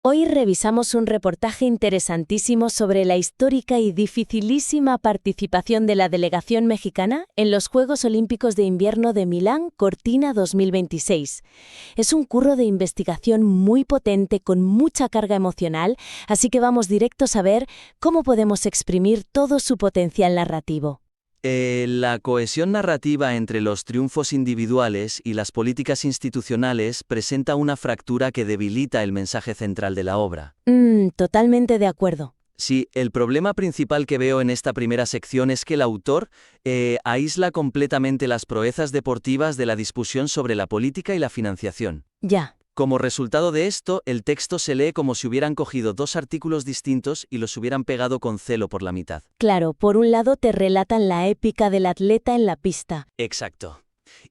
Hoy revisamos un reportaje interesantísimo sobre la histórica y dificilísima participación de la delegación mexicana en los Juegos Olímpicos de Invierno de Milán Cortina 2026. Es un curro de investigación muy potente con mucha carga emocional, así que vamos directos a ver cómo podemos exprimir todo su potencial narrativo. La cohesión narrativa entre los triunfos individuales y las políticas institucionales presenta una fractura que debilita el mensaje central de la obra. Totalmente de acuerdo. Sí, el problema principal que veo en esta primera sección es que el autor aísla completamente las proezas deportivas de la discusión sobre la política y la financiación. Ya. Como resultado de esto, el texto se lee como si hubieran cogido dos artículos distintos y los hubieran pegado con celo por la mitad. Claro, por un lado te relatan la épica del atleta en la pista. Exacto.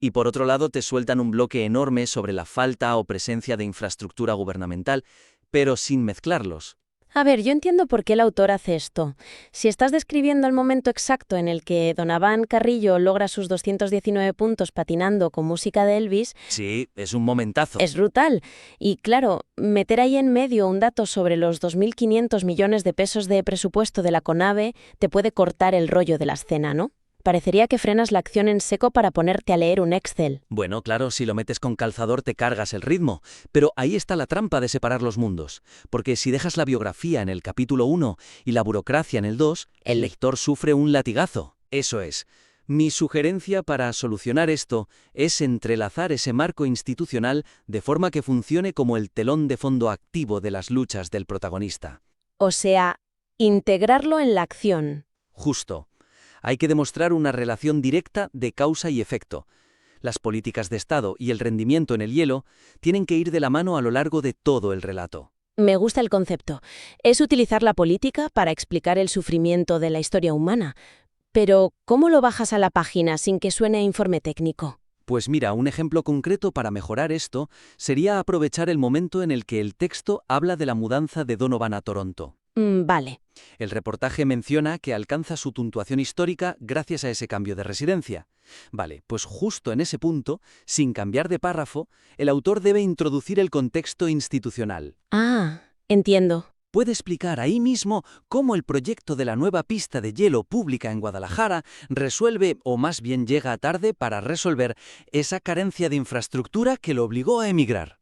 Y por otro lado te sueltan un bloque enorme sobre la falta o presencia de infraestructura gubernamental, pero sin mezclarlos. A ver, yo entiendo por qué el autor hace esto. Si estás describiendo el momento exacto en el que Donovan Carrillo logra sus 219 puntos patinando con música de Elvis, Sí, es un momentazo. es brutal. Y claro, meter ahí en medio un dato sobre los 2.500 millones de pesos de presupuesto de la CONAVE te puede cortar el rollo de la escena, ¿no? Parecería que frenas la acción en seco para ponerte a leer un Excel. Bueno, claro, si lo metes con calzador te cargas el ritmo, pero ahí está la trampa de separar los mundos, porque si dejas la biografía en el capítulo 1 y la burocracia en el 2, el lector sufre un latigazo. Eso es. Mi sugerencia para solucionar esto es entrelazar ese marco institucional de forma que funcione como el telón de fondo activo de las luchas del protagonista. O sea, integrarlo en la acción. Justo. Hay que demostrar una relación directa de causa y efecto. Las políticas de Estado y el rendimiento en el hielo tienen que ir de la mano a lo largo de todo el relato. Me gusta el concepto. Es utilizar la política para explicar el sufrimiento de la historia humana. Pero, ¿cómo lo bajas a la página sin que suene a informe técnico? Pues mira, un ejemplo concreto para mejorar esto sería aprovechar el momento en el que el texto habla de la mudanza de Donovan a Toronto. Vale. El reportaje menciona que alcanza su puntuación histórica gracias a ese cambio de residencia. Vale, pues justo en ese punto, sin cambiar de párrafo, el autor debe introducir el contexto institucional. Ah, entiendo. Puede explicar ahí mismo cómo el proyecto de la nueva pista de hielo pública en Guadalajara resuelve, o más bien llega tarde para resolver, esa carencia de infraestructura que lo obligó a emigrar.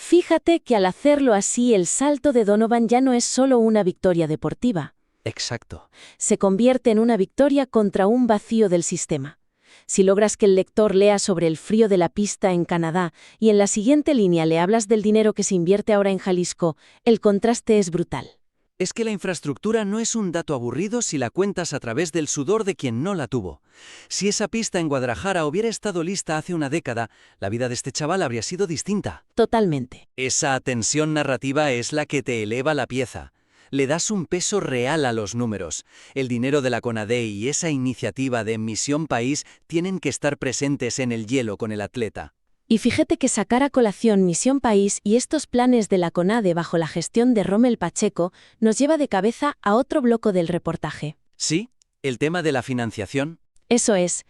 Fíjate que al hacerlo así, el salto de Donovan ya no es solo una victoria deportiva. Exacto. Se convierte en una victoria contra un vacío del sistema. Si logras que el lector lea sobre el frío de la pista en Canadá y en la siguiente línea le hablas del dinero que se invierte ahora en Jalisco, el contraste es brutal. Es que la infraestructura no es un dato aburrido si la cuentas a través del sudor de quien no la tuvo. Si esa pista en Guadalajara hubiera estado lista hace una década, la vida de este chaval habría sido distinta. Totalmente. Esa tensión narrativa es la que te eleva la pieza. Le das un peso real a los números. El dinero de la CONADE y esa iniciativa de Misión País tienen que estar presentes en el hielo con el atleta. Y fíjate que sacar a colación Misión País y estos planes de la CONADE bajo la gestión de Rommel Pacheco nos lleva de cabeza a otro bloque del reportaje. Sí, el tema de la financiación. Eso es.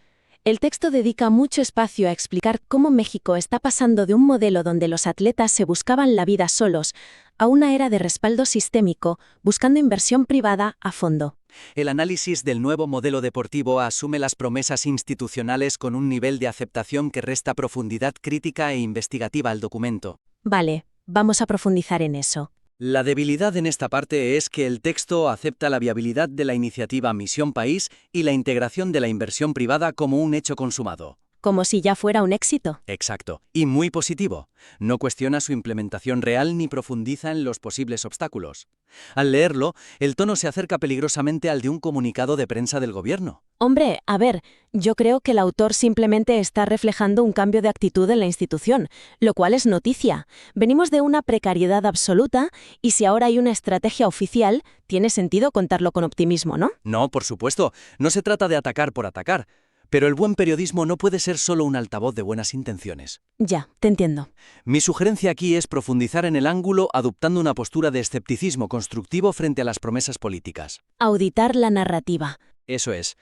El texto dedica mucho espacio a explicar cómo México está pasando de un modelo donde los atletas se buscaban la vida solos a una era de respaldo sistémico, buscando inversión privada a fondo. El análisis del nuevo modelo deportivo asume las promesas institucionales con un nivel de aceptación que resta profundidad crítica e investigativa al documento. Vale, vamos a profundizar en eso. La debilidad en esta parte es que el texto acepta la viabilidad de la iniciativa Misión País y la integración de la inversión privada como un hecho consumado. Como si ya fuera un éxito. Exacto, y muy positivo. No cuestiona su implementación real ni profundiza en los posibles obstáculos. Al leerlo, el tono se acerca peligrosamente al de un comunicado de prensa del gobierno. Hombre, a ver, yo creo que el autor simplemente está reflejando un cambio de actitud en la institución, lo cual es noticia. Venimos de una precariedad absoluta y si ahora hay una estrategia oficial, tiene sentido contarlo con optimismo, ¿no? No, por supuesto, no se trata de atacar por atacar. Pero el buen periodismo no puede ser solo un altavoz de buenas intenciones. Ya, te entiendo. Mi sugerencia aquí es profundizar en el ángulo adoptando una postura de escepticismo constructivo frente a las promesas políticas. Auditar la narrativa. Eso es,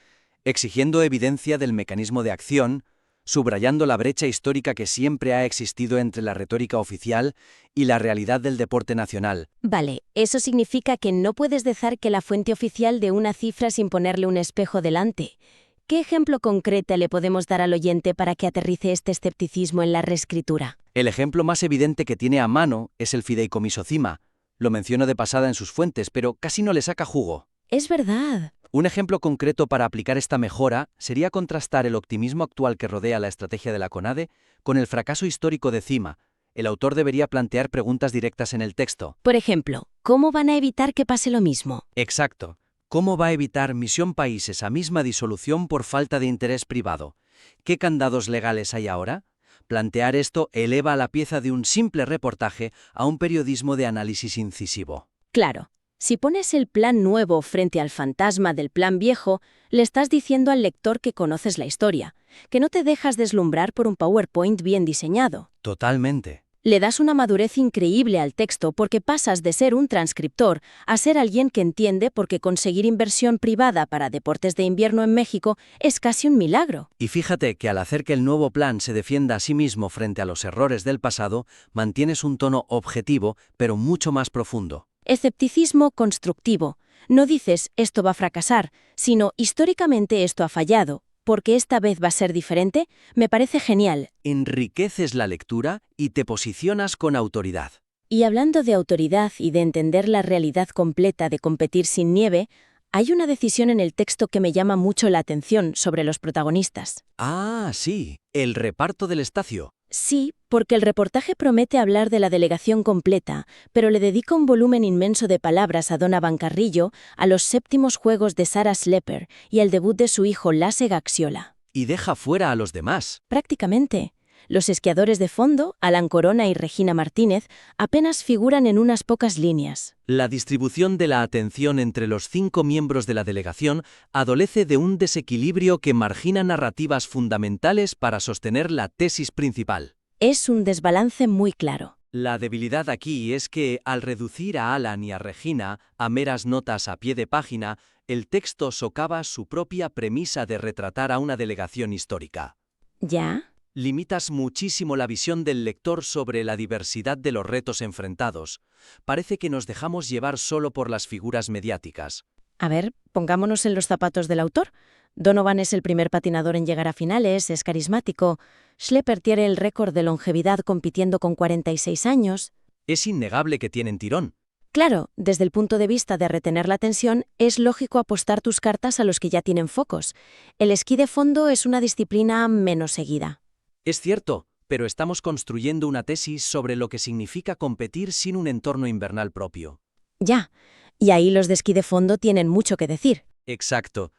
exigiendo evidencia del mecanismo de acción, subrayando la brecha histórica que siempre ha existido entre la retórica oficial y la realidad del deporte nacional. Vale, eso significa que no puedes decir que la fuente oficial de una cifra sin ponerle un espejo delante. ¿Qué ejemplo concreto le podemos dar al oyente para que aterrice este escepticismo en la reescritura? El ejemplo más evidente que tiene a mano es el fideicomiso Cima. Lo menciono de pasada en sus fuentes, pero casi no le saca jugo. Es verdad. Un ejemplo concreto para aplicar esta mejora sería contrastar el optimismo actual que rodea la estrategia de la CONADE con el fracaso histórico de Cima. El autor debería plantear preguntas directas en el texto. Por ejemplo, ¿cómo van a evitar que pase lo mismo? Exacto. ¿Cómo va a evitar Misión País esa misma disolución por falta de interés privado? ¿Qué candados legales hay ahora? Plantear esto eleva a la pieza de un simple reportaje a un periodismo de análisis incisivo. Claro, si pones el plan nuevo frente al fantasma del plan viejo, le estás diciendo al lector que conoces la historia, que no te dejas deslumbrar por un PowerPoint bien diseñado. Totalmente. Le das una madurez increíble al texto porque pasas de ser un transcriptor a ser alguien que entiende porque conseguir inversión privada para deportes de invierno en México es casi un milagro. Y fíjate que al hacer que el nuevo plan se defienda a sí mismo frente a los errores del pasado, mantienes un tono objetivo, pero mucho más profundo. Escepticismo constructivo. No dices esto va a fracasar, sino históricamente esto ha fallado. Porque esta vez va a ser diferente, me parece genial. Enriqueces la lectura y te posicionas con autoridad. Y hablando de autoridad y de entender la realidad completa de competir sin nieve, hay una decisión en el texto que me llama mucho la atención sobre los protagonistas. Ah, sí, el reparto del Estacio. Sí, porque el reportaje promete hablar de la delegación completa, pero le dedica un volumen inmenso de palabras a Donovan Carrillo, a los séptimos juegos de Sarah Slepper y al debut de su hijo Lasse Gaxiola. Y deja fuera a los demás. Prácticamente. Los esquiadores de fondo, Alan Corona y Regina Martínez, apenas figuran en unas pocas líneas. La distribución de la atención entre los 5 miembros de la delegación adolece de un desequilibrio que margina narrativas fundamentales para sostener la tesis principal. Es un desbalance muy claro. La debilidad aquí es que, al reducir a Alan y a Regina a meras notas a pie de página, el texto socava su propia premisa de retratar a una delegación histórica. ¿Ya? Limitas muchísimo la visión del lector sobre la diversidad de los retos enfrentados. Parece que nos dejamos llevar solo por las figuras mediáticas. A ver, pongámonos en los zapatos del autor. Donovan es el primer patinador en llegar a finales, es carismático. Schlepper tiene el récord de longevidad compitiendo con 46 años. Es innegable que tienen tirón. Claro, desde el punto de vista de retener la atención, es lógico apostar tus cartas a los que ya tienen focos. El esquí de fondo es una disciplina menos seguida. Es cierto, pero estamos construyendo una tesis sobre lo que significa competir sin un entorno invernal propio. Ya, y ahí los de esquí de fondo tienen mucho que decir. Exacto.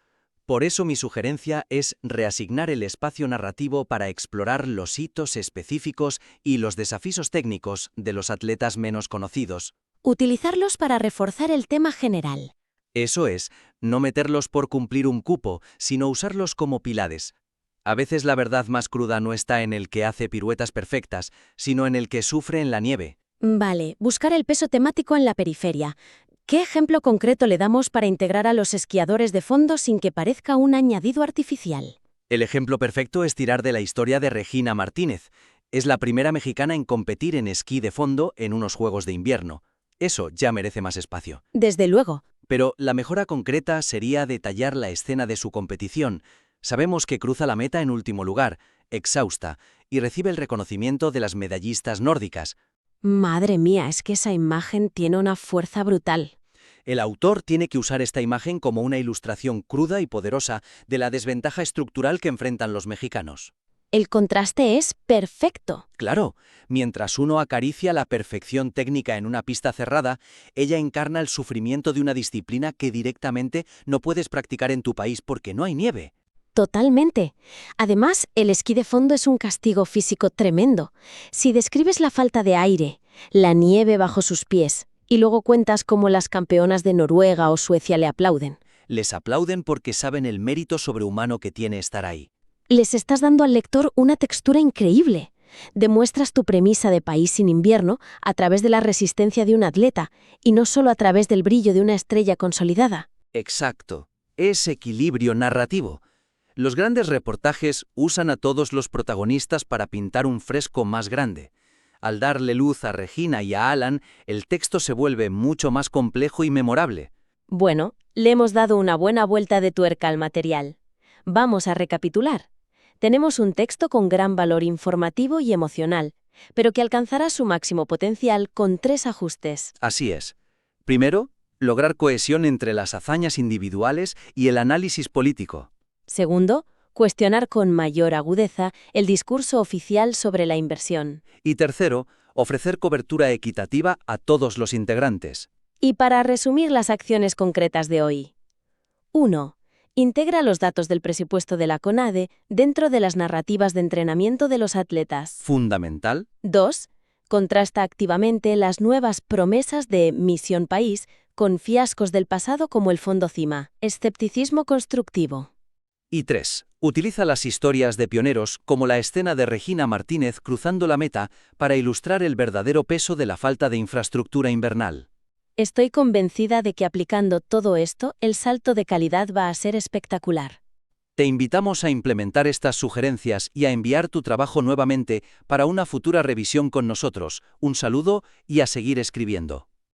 Por eso mi sugerencia es reasignar el espacio narrativo para explorar los hitos específicos y los desafíos técnicos de los atletas menos conocidos. Utilizarlos para reforzar el tema general. Eso es, no meterlos por cumplir un cupo, sino usarlos como pilares. A veces la verdad más cruda no está en el que hace piruetas perfectas, sino en el que sufre en la nieve. Vale, buscar el peso temático en la periferia. ¿Qué ejemplo concreto le damos para integrar a los esquiadores de fondo sin que parezca un añadido artificial? El ejemplo perfecto es tirar de la historia de Regina Martínez. Es la primera mexicana en competir en esquí de fondo en unos Juegos de Invierno. Eso ya merece más espacio. Desde luego. Pero la mejora concreta sería detallar la escena de su competición. Sabemos que cruza la meta en último lugar, exhausta, y recibe el reconocimiento de las medallistas nórdicas. Madre mía, es que esa imagen tiene una fuerza brutal. El autor tiene que usar esta imagen como una ilustración cruda y poderosa de la desventaja estructural que enfrentan los mexicanos. El contraste es perfecto. Claro, mientras uno acaricia la perfección técnica en una pista cerrada, ella encarna el sufrimiento de una disciplina que directamente no puedes practicar en tu país porque no hay nieve. Totalmente. Además, el esquí de fondo es un castigo físico tremendo. Si describes la falta de aire, la nieve bajo sus pies, y luego cuentas cómo las campeonas de Noruega o Suecia le aplauden. Les aplauden porque saben el mérito sobrehumano que tiene estar ahí. Les estás dando al lector una textura increíble. Demuestras tu premisa de país sin invierno a través de la resistencia de un atleta, y no solo a través del brillo de una estrella consolidada. Exacto. Es equilibrio narrativo. Los grandes reportajes usan a todos los protagonistas para pintar un fresco más grande. Al darle luz a Regina y a Alan, el texto se vuelve mucho más complejo y memorable. Bueno, le hemos dado una buena vuelta de tuerca al material. Vamos a recapitular. Tenemos un texto con gran valor informativo y emocional, pero que alcanzará su máximo potencial con 3 ajustes. Así es. Primero, lograr cohesión entre las hazañas individuales y el análisis político. Segundo, cuestionar con mayor agudeza el discurso oficial sobre la inversión. Y tercero, ofrecer cobertura equitativa a todos los integrantes. Y para resumir las acciones concretas de hoy. 1. Integra los datos del presupuesto de la CONADE dentro de las narrativas de entrenamiento de los atletas. Fundamental. 2. Contrasta activamente las nuevas promesas de Misión País con fiascos del pasado como el Fondo CIMA. Escepticismo constructivo. Y 3. Utiliza las historias de pioneros como la escena de Regina Martínez cruzando la meta para ilustrar el verdadero peso de la falta de infraestructura invernal. Estoy convencida de que aplicando todo esto, el salto de calidad va a ser espectacular. Te invitamos a implementar estas sugerencias y a enviar tu trabajo nuevamente para una futura revisión con nosotros. Un saludo y a seguir escribiendo.